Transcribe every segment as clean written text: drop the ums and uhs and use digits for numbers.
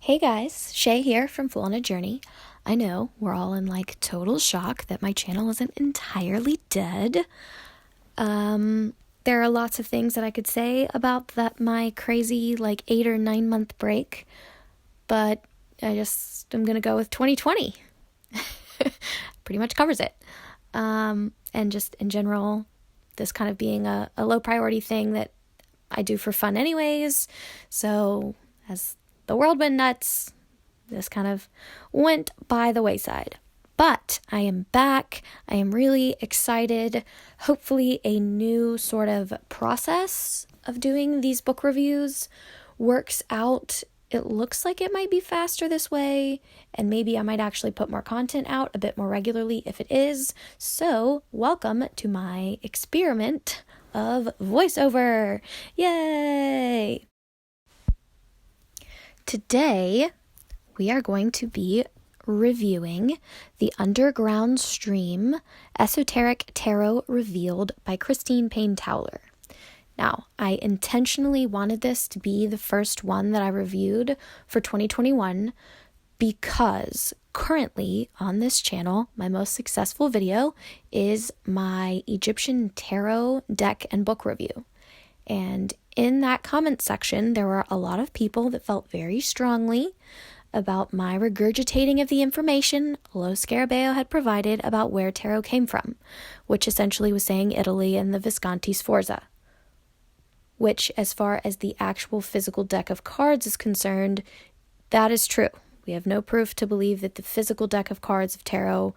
Hey guys, Shay here from Fool on a Journey. I know we're all in total shock that my channel isn't entirely dead. There are lots of things that I could say about my crazy 8 or 9 month break, but I'm gonna go with 2020. Pretty much covers it. And just in general, this kind of being a low priority thing that I do for fun anyways. So as the world went nuts, this kind of went by the wayside. But I am back. I am really excited. Hopefully a new sort of process of doing these book reviews works out. It looks like it might be faster this way, and maybe I might actually put more content out a bit more regularly if it is. So welcome to my experiment of voiceover. Yay! Today, we are going to be reviewing the Underground Stream Esoteric Tarot Revealed by Christine Payne Towler. Now, I intentionally wanted this to be the first one that I reviewed for 2021 because currently on this channel, my most successful video is my Egyptian tarot deck and book review. And in that comment section, there were a lot of people that felt very strongly about my regurgitating of the information Lo Scarabeo had provided about where tarot came from, which essentially was saying Italy and the Visconti Sforza. Which, as far as the actual physical deck of cards is concerned, that is true. We have no proof to believe that the physical deck of cards of tarot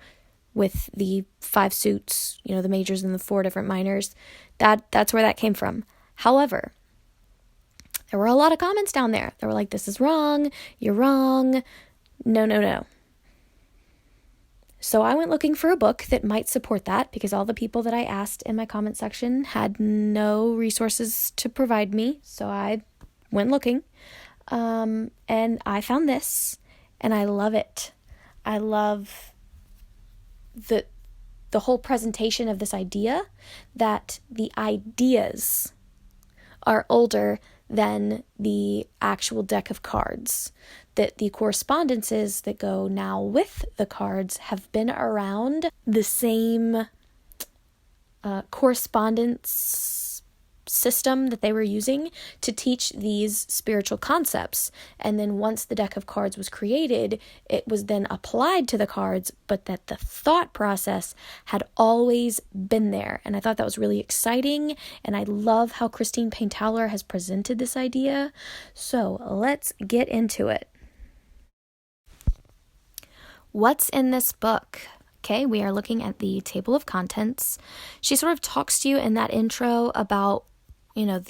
with the 5 suits, the majors and the 4 different minors, that's where that came from. However, there were a lot of comments down there that were like, this is wrong, you're wrong, no. So I went looking for a book that might support that because all the people that I asked in my comment section had no resources to provide me. So I went looking, and I found this, and I love it. I love the whole presentation of this idea that the ideas are older than the actual deck of cards, that the correspondences that go now with the cards have been around the same correspondence system that they were using to teach these spiritual concepts. And then once the deck of cards was created, it was then applied to the cards, but that the thought process had always been there. And I thought that was really exciting. And I love how Christine Payne Towler has presented this idea. So let's get into it. What's in this book? Okay, we are looking at the table of contents. She sort of talks to you in that intro about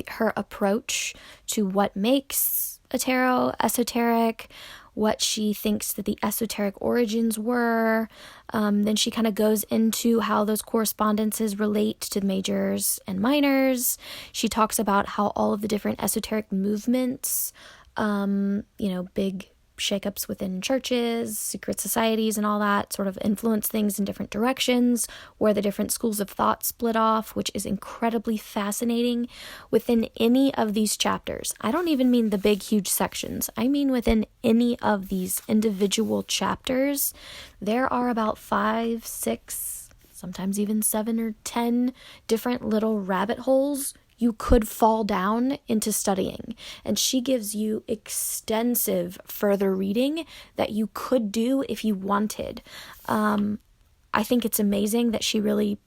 her approach to what makes a tarot esoteric, what she thinks that the esoteric origins were. Then she kind of goes into how those correspondences relate to majors and minors. She talks about how all of the different esoteric movements, big shakeups within churches, secret societies, and all that sort of influence things in different directions, where the different schools of thought split off, which is incredibly fascinating within any of these chapters. I don't even mean the big, huge sections. I mean within any of these individual chapters, there are about 5, 6, sometimes even 7 or 10 different little rabbit holes you could fall down into studying. And she gives you extensive further reading that you could do if you wanted. I think it's amazing that she really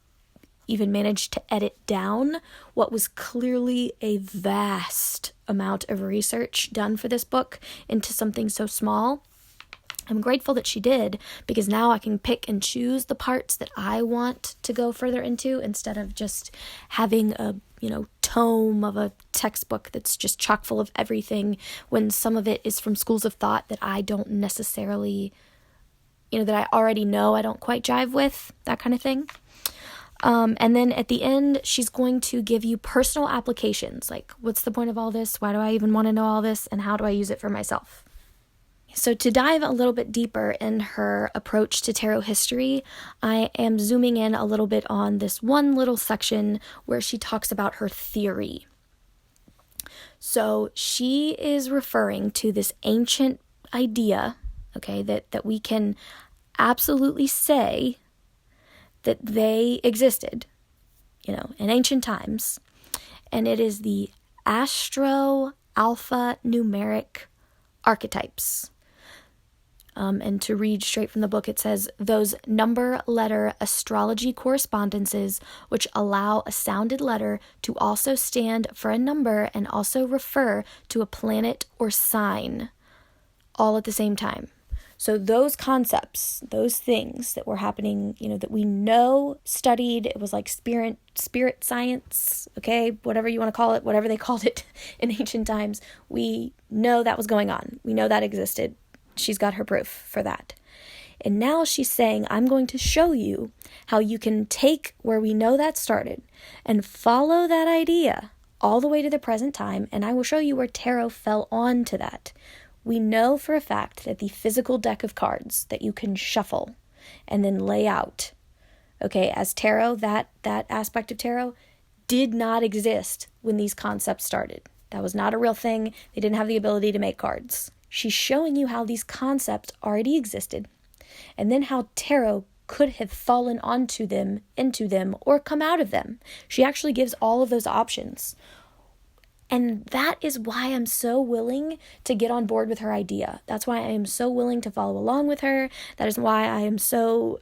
even managed to edit down what was clearly a vast amount of research done for this book into something so small. I'm grateful that she did, because now I can pick and choose the parts that I want to go further into instead of just having a tome of a textbook that's just chock full of everything, when some of it is from schools of thought that I don't necessarily, that I already know I don't quite jive with, that kind of thing. And then at the end, she's going to give you personal applications, like what's the point of all this? Why do I even want to know all this? And how do I use it for myself? So to dive a little bit deeper in her approach to tarot history, I am zooming in a little bit on this one little section where she talks about her theory. So she is referring to this ancient idea, okay, that we can absolutely say that they existed, in ancient times. And it is the astro-alphanumeric archetypes. And to read straight from the book, it says, those number-letter astrology correspondences which allow a sounded letter to also stand for a number and also refer to a planet or sign, all at the same time. So those concepts, those things that were happening, that we know, studied, it was like spirit science, okay, whatever you want to call it, whatever they called it in ancient times, we know that was going on. We know that existed. She's got her proof for that. And now she's saying, I'm going to show you how you can take where we know that started and follow that idea all the way to the present time, and I will show you where tarot fell onto that. We know for a fact that the physical deck of cards that you can shuffle and then lay out, okay, as tarot, that aspect of tarot did not exist when these concepts started. That was not a real thing. They didn't have the ability to make cards. She's showing you how these concepts already existed, and then how tarot could have fallen onto them, into them, or come out of them. She actually gives all of those options. And that is why I'm so willing to get on board with her idea. That's why I am so willing to follow along with her. That is why I am so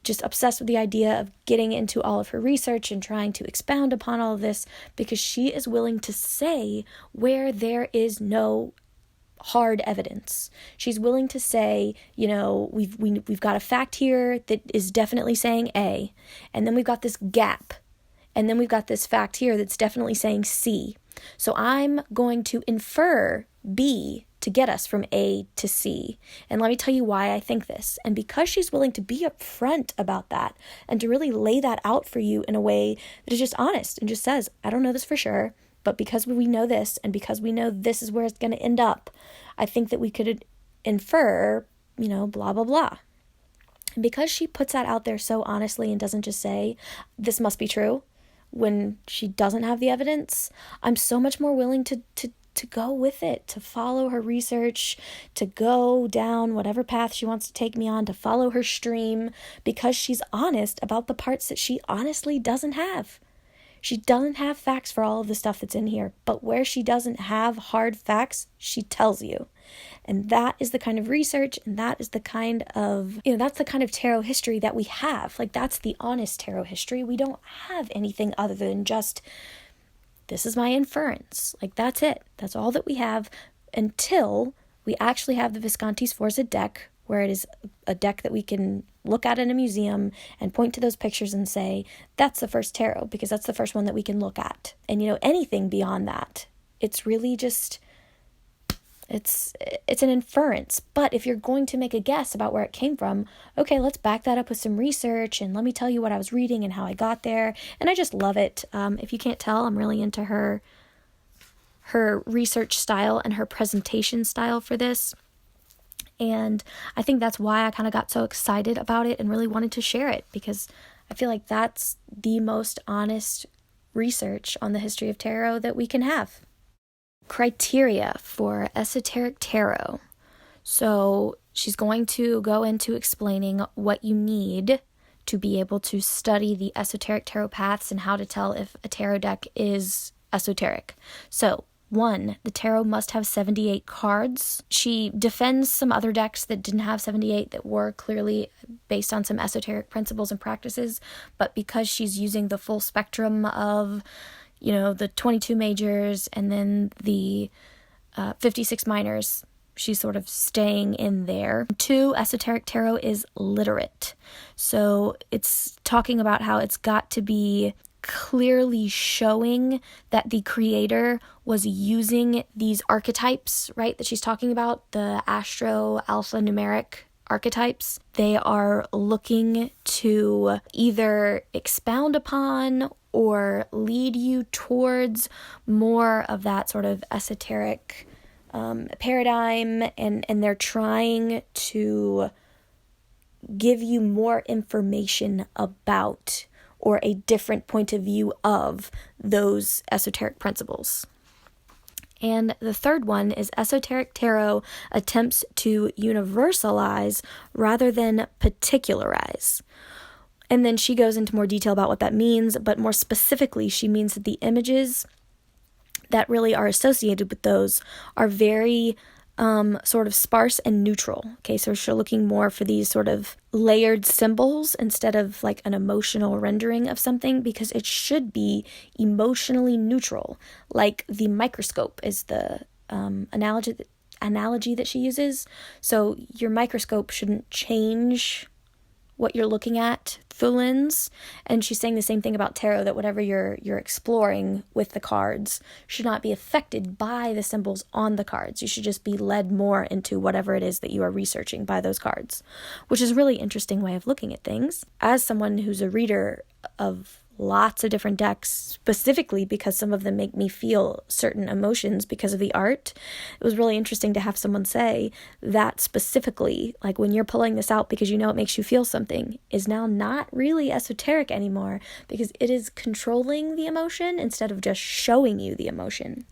just obsessed with the idea of getting into all of her research and trying to expound upon all of this, because she is willing to say where there is no hard evidence. She's willing to say, we've got a fact here that is definitely saying A, and then we've got this gap, and then we've got this fact here that's definitely saying C. So I'm going to infer B to get us from A to C. And let me tell you why I think this. And because she's willing to be upfront about that and to really lay that out for you in a way that is just honest and just says, I don't know this for sure, but because we know this, and because we know this is where it's going to end up, I think that we could infer, blah, blah, blah. And because she puts that out there so honestly and doesn't just say, this must be true, when she doesn't have the evidence, I'm so much more willing to go with it, to follow her research, to go down whatever path she wants to take me on, to follow her stream, because she's honest about the parts that she honestly doesn't have. She doesn't have facts for all of the stuff that's in here, but where she doesn't have hard facts, she tells you. And that is the kind of research, and that is the kind of, that's the kind of tarot history that we have. Like, that's the honest tarot history. We don't have anything other than just, this is my inference. Like, that's it. That's all that we have until we actually have the Visconti Sforza deck, where it is a deck that we can look at in a museum and point to those pictures and say, that's the first tarot, because that's the first one that we can look at. And, anything beyond that, it's really just, it's an inference. But if you're going to make a guess about where it came from, okay, let's back that up with some research, and let me tell you what I was reading and how I got there. And I just love it. If you can't tell, I'm really into her research style and her presentation style for this. And I think that's why I kind of got so excited about it and really wanted to share it, because I feel like that's the most honest research on the history of tarot that we can have. Criteria for Esoteric Tarot. So she's going to go into explaining what you need to be able to study the esoteric tarot paths and how to tell if a tarot deck is esoteric. So 1, the tarot must have 78 cards. She defends some other decks that didn't have 78 that were clearly based on some esoteric principles and practices, but because she's using the full spectrum of, the 22 majors and then the 56 minors, she's sort of staying in there. 2, Esoteric Tarot is literate. So it's talking about how it's got to be clearly showing that the creator was using these archetypes, right, that she's talking about, the astro-alphanumeric archetypes. They are looking to either expound upon or lead you towards more of that sort of esoteric paradigm, and they're trying to give you more information about or a different point of view of those esoteric principles. And the third one is Esoteric Tarot attempts to universalize rather than particularize. And then she goes into more detail about what that means, but more specifically, she means that the images that really are associated with those are very sort of sparse and neutral. Okay, so she's looking more for these sort of layered symbols instead of like an emotional rendering of something, because it should be emotionally neutral. Like the microscope is the analogy that she uses. So your microscope shouldn't change what you're looking at through the lens. And she's saying the same thing about tarot, that whatever you're exploring with the cards should not be affected by the symbols on the cards. You should just be led more into whatever it is that you are researching by those cards, which is a really interesting way of looking at things. As someone who's a reader of lots of different decks, specifically because some of them make me feel certain emotions because of the art, it was really interesting to have someone say that specifically, like when you're pulling this out because you know it makes you feel something, is now not really esoteric anymore, because it is controlling the emotion instead of just showing you the emotion.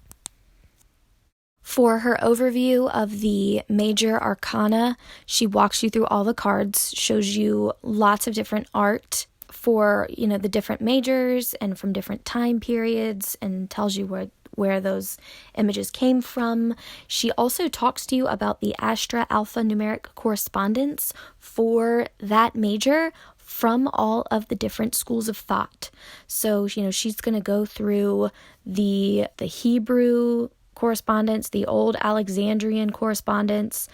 For her overview of the major arcana, she walks you through all the cards, shows you lots of different art for, the different majors and from different time periods, and tells you where those images came from. She also talks to you about the Astra Alpha numeric correspondence for that major from all of the different schools of thought. So, she's going to go through the Hebrew correspondence, the old Alexandrian correspondence,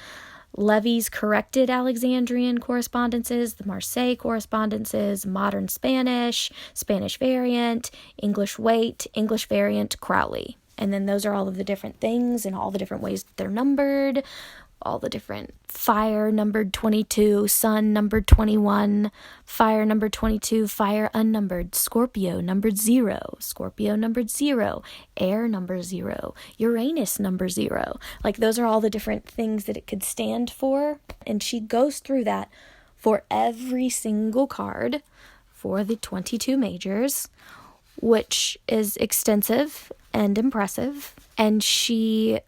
Levy's corrected Alexandrian correspondences, the Marseille correspondences, modern Spanish, Spanish variant, English Waite, English variant, Crowley. And then those are all of the different things and all the different ways they're numbered, all the different fire numbered 22, sun numbered 21, fire numbered 22, fire unnumbered, Scorpio numbered 0, Scorpio numbered 0, air number 0, Uranus number 0. Like, those are all the different things that it could stand for. And she goes through that for every single card for the 22 majors, which is extensive and impressive. And she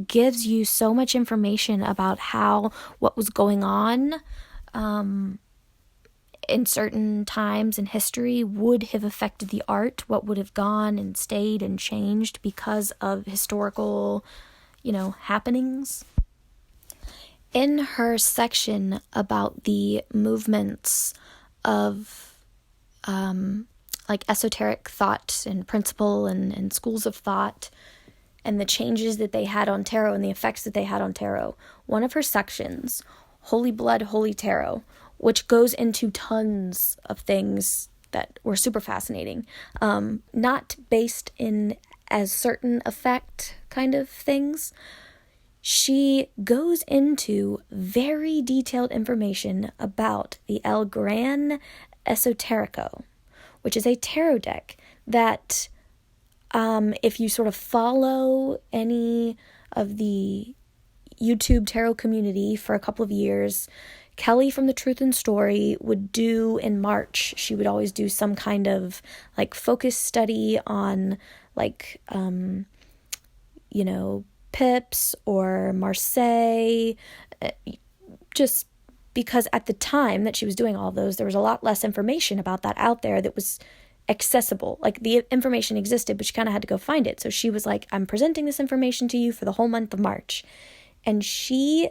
gives you so much information about what was going on in certain times in history would have affected the art, what would have gone and stayed and changed because of historical, happenings. In her section about the movements of like esoteric thought and principle and schools of thought, and the changes that they had on tarot and the effects that they had on tarot, one of her sections, Holy Blood, Holy Tarot, which goes into tons of things that were super fascinating, not based in as certain effect kind of things. She goes into very detailed information about the Gran Esoterico, which is a tarot deck that if you sort of follow any of the YouTube tarot community for a couple of years, Kelly from The Truth and Story would do in March. She would always do some kind of like focus study on like, Pips or Marseille, just because at the time that she was doing all of those, there was a lot less information about that out there that was accessible. Like, the information existed, but she kind of had to go find it. So she was like, I'm presenting this information to you for the whole month of March. And she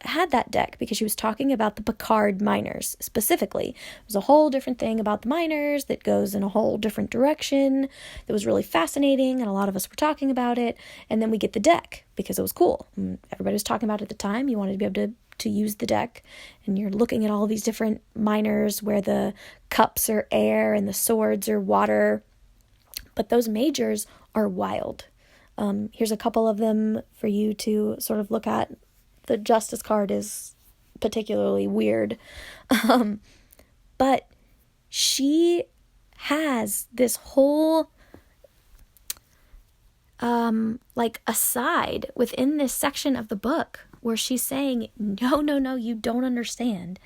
had that deck because she was talking about the Picard miners specifically. It was a whole different thing about the miners that goes in a whole different direction that was really fascinating, and a lot of us were talking about it. And then we get the deck because it was cool. And everybody was talking about it at the time. You wanted to be able to use the deck, and you're looking at all these different miners where the cups are air and the swords are water. But those majors are wild. Here's a couple of them for you to sort of look at. The Justice card is particularly weird. But she has this whole aside within this section of the book where she's saying, no, you don't understand.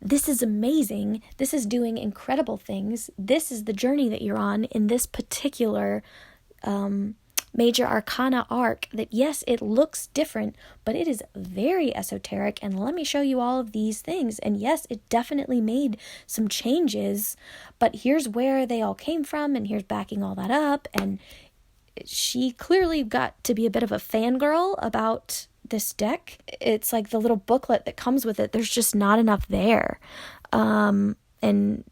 This is amazing. This is doing incredible things. This is the journey that you're on in this particular major arcana arc that, yes, it looks different, but it is very esoteric, and let me show you all of these things. And yes, it definitely made some changes, but here's where they all came from, and here's backing all that up. And she clearly got to be a bit of a fangirl about this deck. It's like the little booklet that comes with it, there's just not enough there. And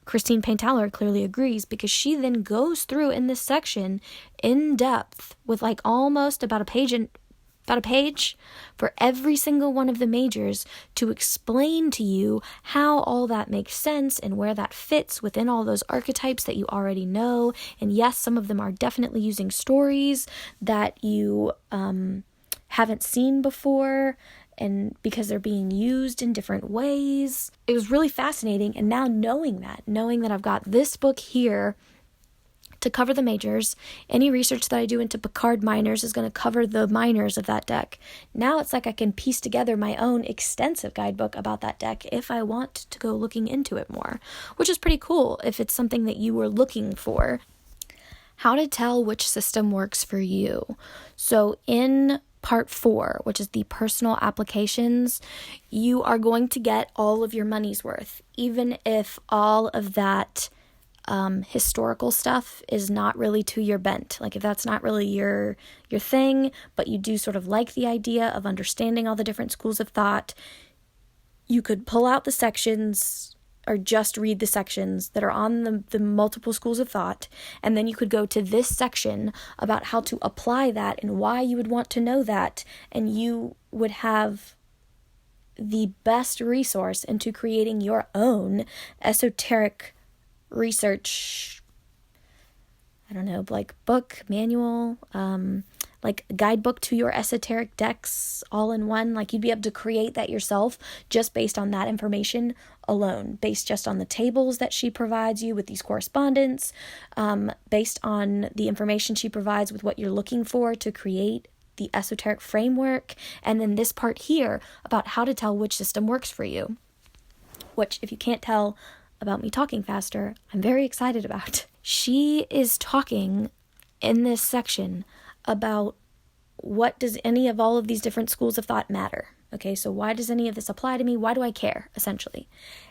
Christine Payne Towler clearly agrees, because she then goes through in this section in depth with like almost about a page for every single one of the majors to explain to you how all that makes sense and where that fits within all those archetypes that you already know. And yes, some of them are definitely using stories that you haven't seen before, and because they're being used in different ways. It was really fascinating. And now knowing that I've got this book here to cover the majors, any research that I do into Picard minors is going to cover the minors of that deck. Now it's like I can piece together my own extensive guidebook about that deck if I want to go looking into it more, which is pretty cool if it's something that you were looking for. How to tell which system works for you. So in Part 4, which is the personal applications, you are going to get all of your money's worth, even if all of that historical stuff is not really to your bent. Like if that's not really your thing, but you do sort of like the idea of understanding all the different schools of thought, you could pull out the sections or just read the sections that are on the multiple schools of thought, and then you could go to this section about how to apply that and why you would want to know that, and you would have the best resource into creating your own esoteric research, I don't know, like book, manual, like guidebook to your esoteric decks all in one. Like you'd be able to create that yourself just based on that information alone, based just on the tables that she provides you with these correspondence, based on the information she provides with what you're looking for to create the esoteric framework, and then this part here about how to tell which system works for you, which, if you can't tell about me talking faster, I'm very excited about. She is talking in this section about what does any of all of these different schools of thought matter. Okay, so why does any of this apply to me? Why do I care, essentially?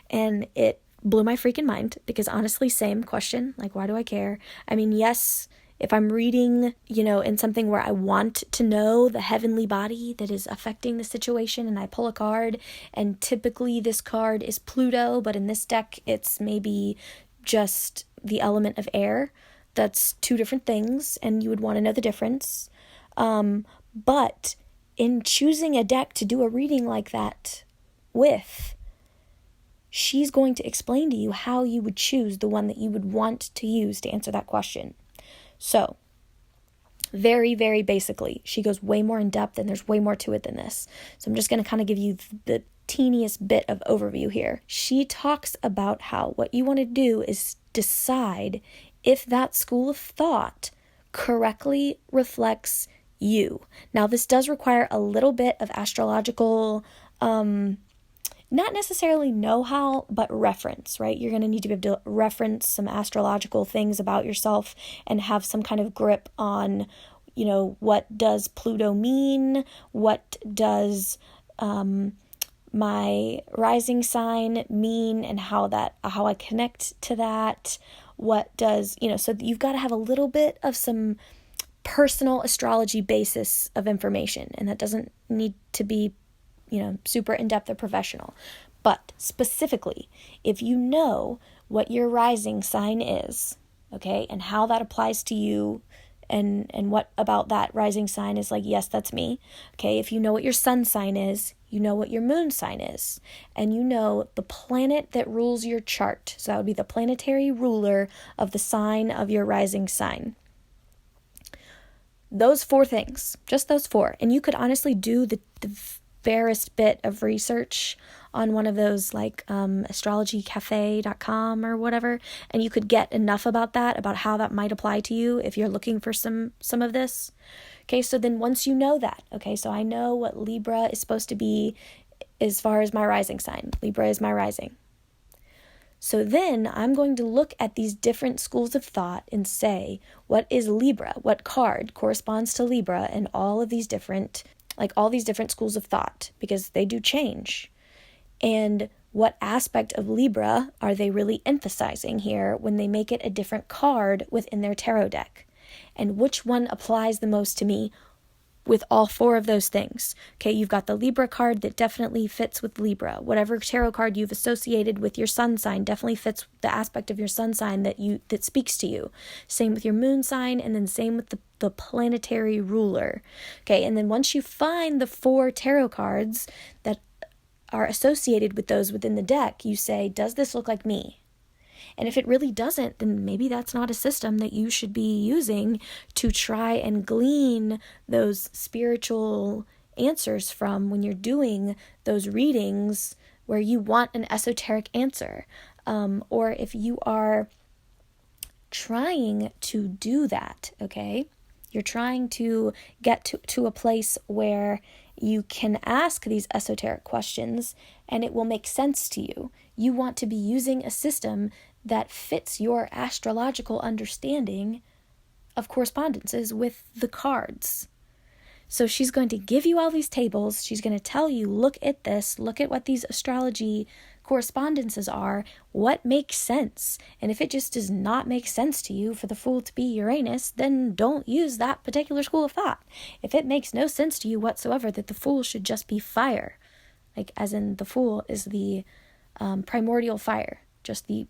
And it blew my freaking mind, because honestly, same question, like, why do I care? I mean, yes, if I'm reading, in something where I want to know the heavenly body that is affecting the situation, and I pull a card, and typically this card is Pluto, but in this deck, it's maybe just the element of air. That's two different things, and you would want to know the difference. But in choosing a deck to do a reading like that with, she's going to explain to you how you would choose the one that you would want to use to answer that question. So, very, very basically, she goes way more in depth, and there's way more to it than this. So I'm just going to kind of give you the teeniest bit of overview here. She talks about how what you want to do is decide if that school of thought correctly reflects you. Now, this does require a little bit of astrological, not necessarily know-how, but reference, right? You're going to need to be able to reference some astrological things about yourself and have some kind of grip on, what does Pluto mean? What does my rising sign mean, and how I connect to that? What does, so you've got to have a little bit of some personal astrology basis of information, and that doesn't need to be, super in-depth or professional. But specifically, if you know what your rising sign is, okay, and how that applies to you, and what about that rising sign is like, yes, that's me. Okay, if you know what your sun sign is, you know what your moon sign is, and you know the planet that rules your chart. So that would be the planetary ruler of the sign of your rising sign. Those 4 things, just those 4. And you could honestly do the barest bit of research on one of those like astrologycafe.com or whatever, and you could get enough about how that might apply to you if you're looking for some of this. Okay, so then once you know that, okay, so I know what Libra is supposed to be as far as my rising sign. Libra is my rising. So then I'm going to look at these different schools of thought and say, what is Libra? What card corresponds to Libra? And all these different schools of thought, because they do change. And what aspect of Libra are they really emphasizing here when they make it a different card within their tarot deck? And which one applies the most to me with all four of those things? Okay, you've got the Libra card that definitely fits with Libra. Whatever tarot card you've associated with your sun sign definitely fits the aspect of your sun sign that speaks to you. Same with your moon sign, and then same with the planetary ruler. Okay, and then once you find the 4 tarot cards that are associated with those within the deck, you say, does this look like me? And if it really doesn't, then maybe that's not a system that you should be using to try and glean those spiritual answers from when you're doing those readings where you want an esoteric answer. Or if you are trying to do that, okay? You're trying to get to a place where you can ask these esoteric questions and it will make sense to you. You want to be using a system that fits your astrological understanding of correspondences with the cards. So she's going to give you all these tables. She's going to tell you, look at this, look at what these astrology correspondences are, what makes sense. And if it just does not make sense to you for the Fool to be Uranus, then don't use that particular school of thought. If it makes no sense to you whatsoever that the Fool should just be fire, like as in the Fool is the primordial fire, just the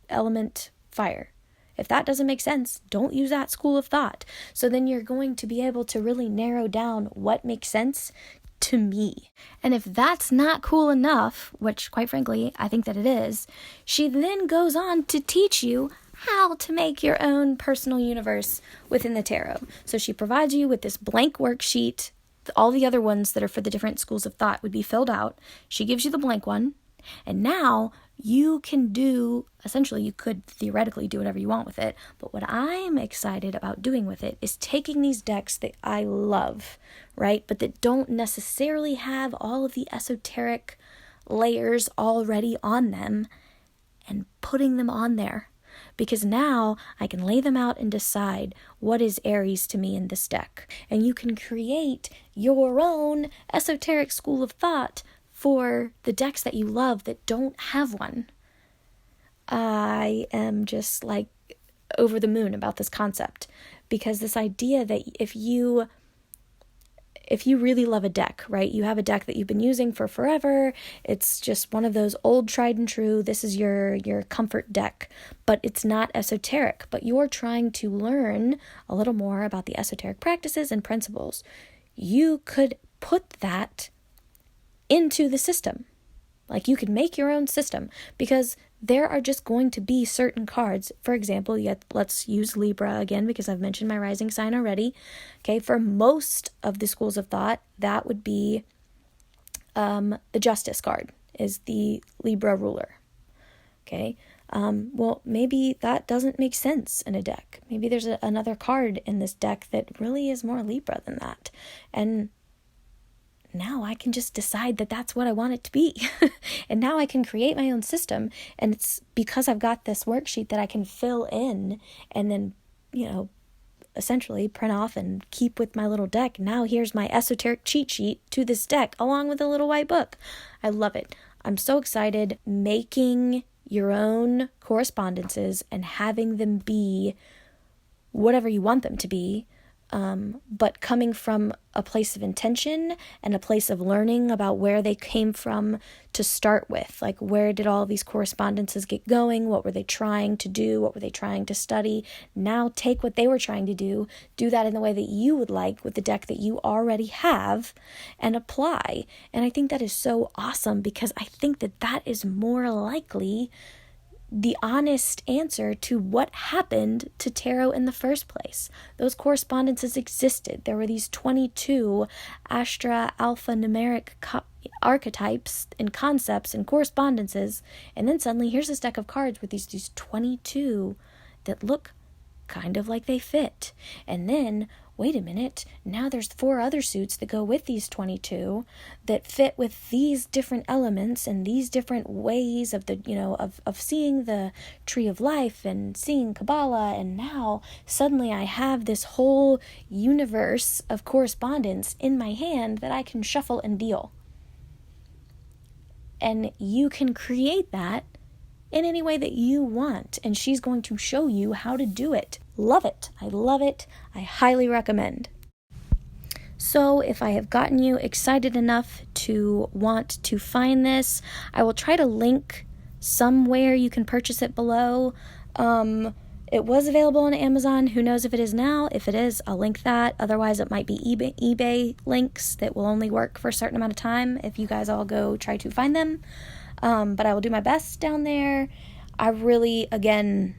element fire. If that doesn't make sense, don't use that school of thought. So then you're going to be able to really narrow down what makes sense to me. And if that's not cool enough, which quite frankly, I think that it is, she then goes on to teach you how to make your own personal universe within the tarot. So she provides you with this blank worksheet. All the other ones that are for the different schools of thought would be filled out. She gives you the blank one. And now you can you could theoretically do whatever you want with it. But what I'm excited about doing with it is taking these decks that I love, right? But that don't necessarily have all of the esoteric layers already on them and putting them on there. Because now I can lay them out and decide what is Aries to me in this deck. And you can create your own esoteric school of thought for the decks that you love that don't have one. I am just like over the moon about this concept, because this idea that if you really love a deck, right? You have a deck that you've been using for forever. It's just one of those old tried and true. This is your comfort deck, but it's not esoteric, but you're trying to learn a little more about the esoteric practices and principles. You could put that into the system. Like you could make your own system, because there are just going to be certain cards. For example, let's use Libra again, because I've mentioned my rising sign already. Okay, for most of the schools of thought, that would be the Justice card is the Libra ruler. Okay, well, maybe that doesn't make sense in a deck. Maybe there's another card in this deck that really is more Libra than that. And now I can just decide that that's what I want it to be. And now I can create my own system. And it's because I've got this worksheet that I can fill in and then, essentially print off and keep with my little deck. Now here's my esoteric cheat sheet to this deck along with a little white book. I love it. I'm so excited making your own correspondences and having them be whatever you want them to be. But coming from a place of intention and a place of learning about where they came from to start with. Like, where did all these correspondences get going? What were they trying to do? What were they trying to study? Now take what they were trying to do that in the way that you would like with the deck that you already have, and apply. And I think that is so awesome, because I think that is more likely the honest answer to what happened to tarot in the first place. Those correspondences existed. There were these 22 Astra alpha numeric archetypes and concepts and correspondences, and then suddenly here's this deck of cards with these 22 that look kind of like they fit. And then wait a minute, now there's 4 other suits that go with these 22 that fit with these different elements and these different ways of the, of seeing the tree of life and seeing Kabbalah. And now suddenly I have this whole universe of correspondence in my hand that I can shuffle and deal. And you can create that in any way that you want. And she's going to show you how to do it. Love it. I love it. I highly recommend. So if I have gotten you excited enough to want to find this, I will try to link somewhere you can purchase it below. It was available on Amazon. Who knows if it is now? If it is, I'll link that. Otherwise, it might be eBay links that will only work for a certain amount of time if you guys all go try to find them. But I will do my best down there. I really, again,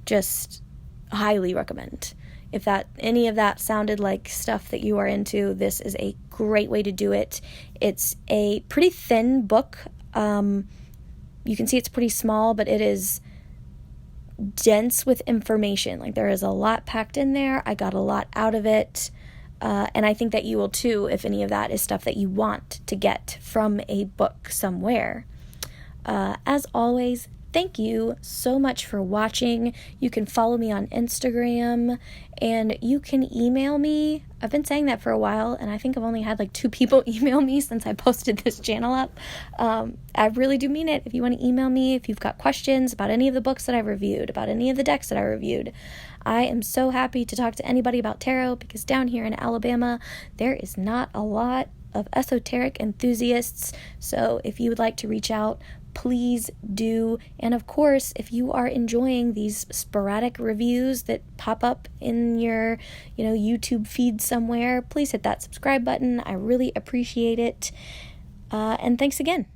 just highly recommend. If any of that sounded like stuff that you are into, this is a great way to do it. It's a pretty thin book. You can see it's pretty small, but it is dense with information. Like, there is a lot packed in there. I got a lot out of it. And I think that you will too, if any of that is stuff that you want to get from a book somewhere. As always, thank you so much for watching. You can follow me on Instagram, and you can email me. I've been saying that for a while, and I think I've only had like 2 people email me since I posted this channel up. I really do mean it. If you want to email me, if you've got questions about any of the books that I reviewed, about any of the decks that I reviewed, I am so happy to talk to anybody about tarot, because down here in Alabama, there is not a lot of esoteric enthusiasts. So if you would like to reach out, please do. And of course, if you are enjoying these sporadic reviews that pop up in your, YouTube feed somewhere, please hit that subscribe button. I really appreciate it. And thanks again.